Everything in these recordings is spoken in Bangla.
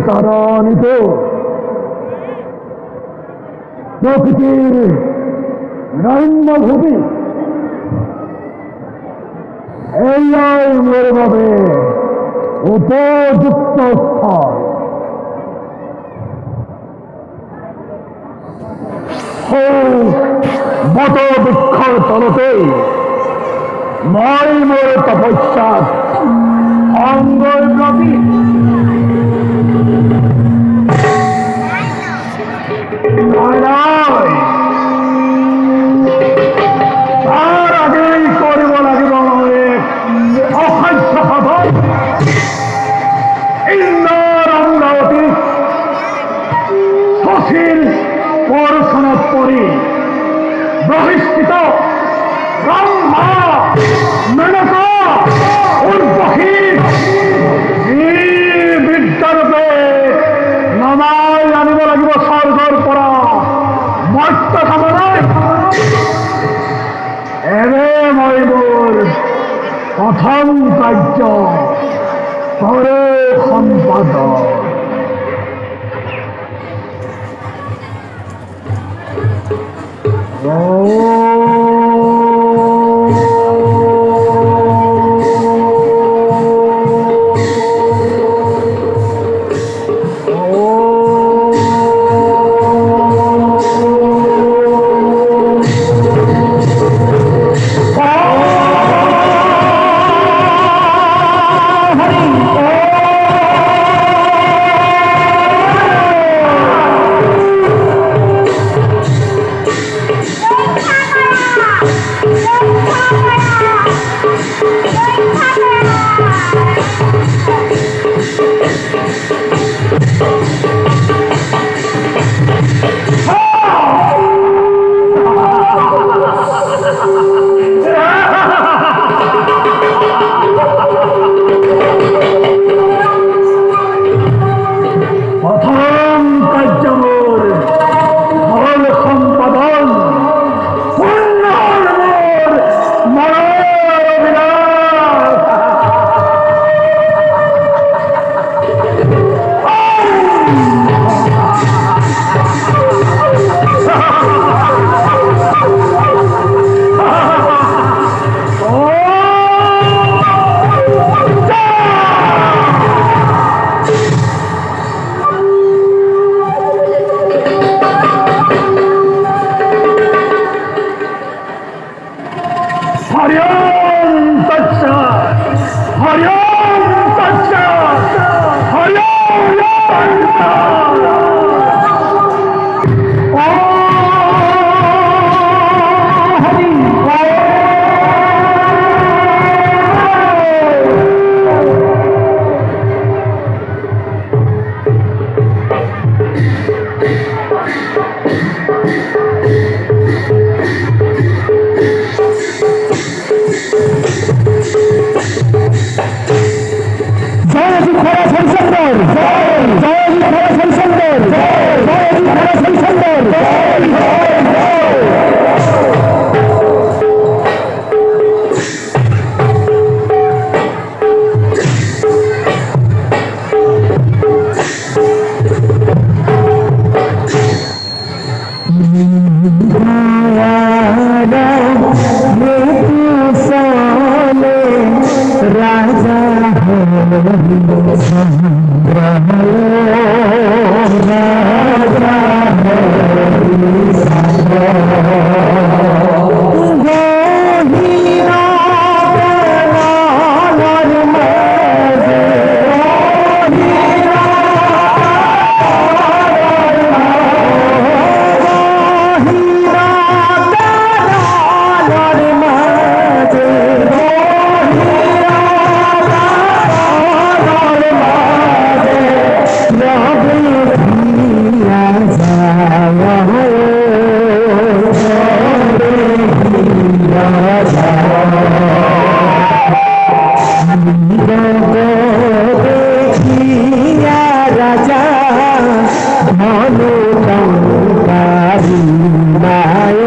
তারানিত প্রকৃতির রম্যভূমি এই মরুভাবে উপযুক্ত স্থল। বট বৃক্ষর তলতে ময় মোর তপস্যার অঙ্গর প্রতি তার আগেই করব লাগিব অখাদ্য সাধন। ইন্দ্র অমরাবতী সুশীল পড়াশোনা পড়ি বহিষ্কৃত ব্রহ্মা মেনকা উর্বহী বিদ্যারূপে নমাই আনিব লাগিব স্বর্গৰ পৰা মৰ্ত্য খাবলৈ। এনে মই মোৰ প্ৰথম কাৰ্য কৰে সম্পাদক। দেখিয়া রাজা ধন টঙ্কারি মায়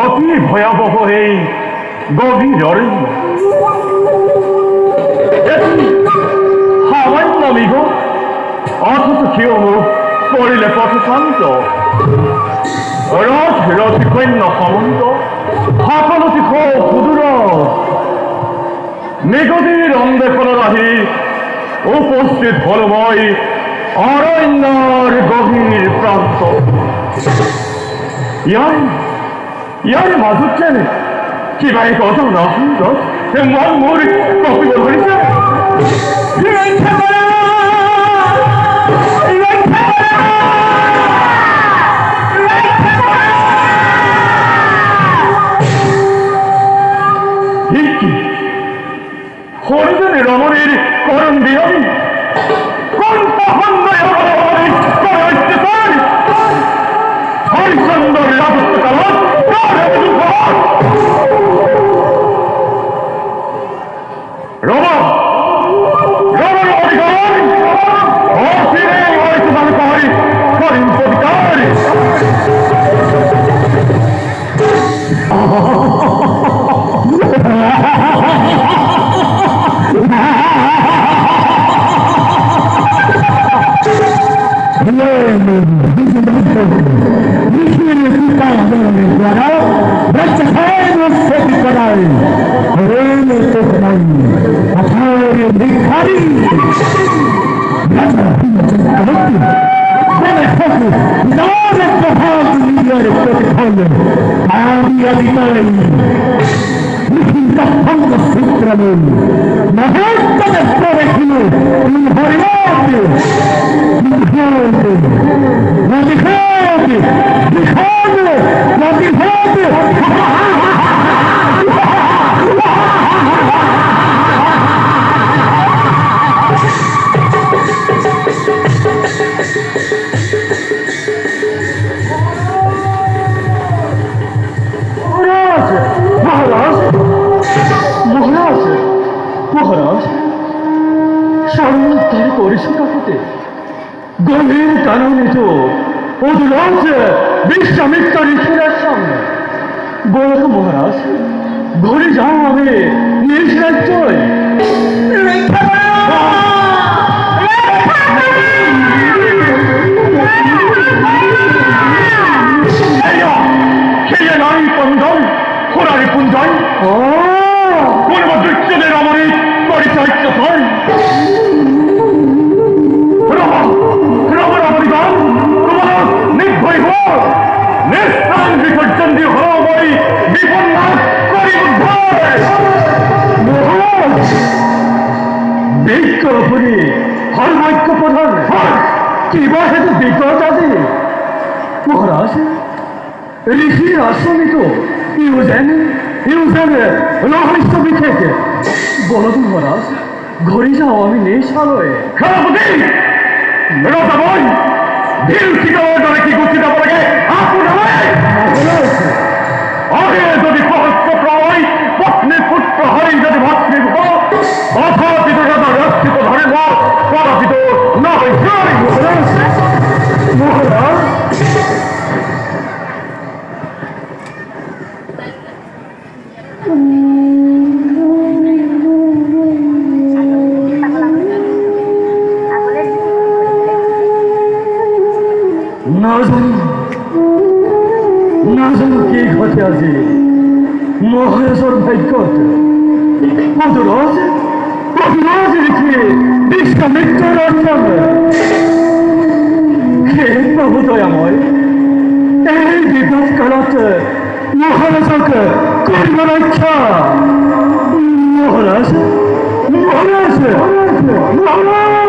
অতি ভয়াবহ এই গভীর অরণ্য সামান্য মৃগ অথচ কেউ পড়িলে পথ শান্ত রথ রথি কন্য সমন্ত সকলতি সুদূর মৃগদের অন্ধেক্ষণ রাহি উপস্থিত হল মই অরণ্যর গভীর প্রান্ত ইয়ার মাজত যেন কিবা এক অজানা সুন্দর মন মোৰ কপিব ধৰিছে হরিজনে রমণীর করণ বিরোধী কোন হরিচন্দ্র রাজত্ব কালত গভীর কাননিত অদূরজ বিশ্বামিত্র ঋষিরার সামনে বলো মহারাজ ঘুরে যাও আমি নিজ রাজ্যই খেয়ে নাই পন্দন খোরারি পুঞ্জন পূর্ব দৃশ্যদের অমরিত পরিচর্য হয় নির্ভয় হোক নিঃস্থান বিসর্জন দিয়ে হল বই বিপদ নাশ করি বিজ্ঞপুরী হরমাক্য প্রধান কিবা হেতু বিপদ আছে মহারাজ ঋষির আশ্রমিত ইউজেন রহস্য বিখেকে বলো তো মহারাজ ঘরে যাও আমি নেশালয়ে খেলাপতি মেরোটা বই দিলচিত দরে কি গুছিত বলে আগে যদি সহস্র প্রয় পত্নী পুত্র হরি যদি ভাতৃভূত অথাপিত রক্ষিত ধরে পরাজিত না মহারাজ না জানো কি ঘটে আজি মহারাজর ভাগ্যত অদূরজ অভিলাষ রেখে বিশ্বা মৃত্যুর অর্জন হে প্রভু দয়াময় এই বিপদ কালত মহারাজক করিব রক্ষা মহারাজ মহারাজ মহারাজ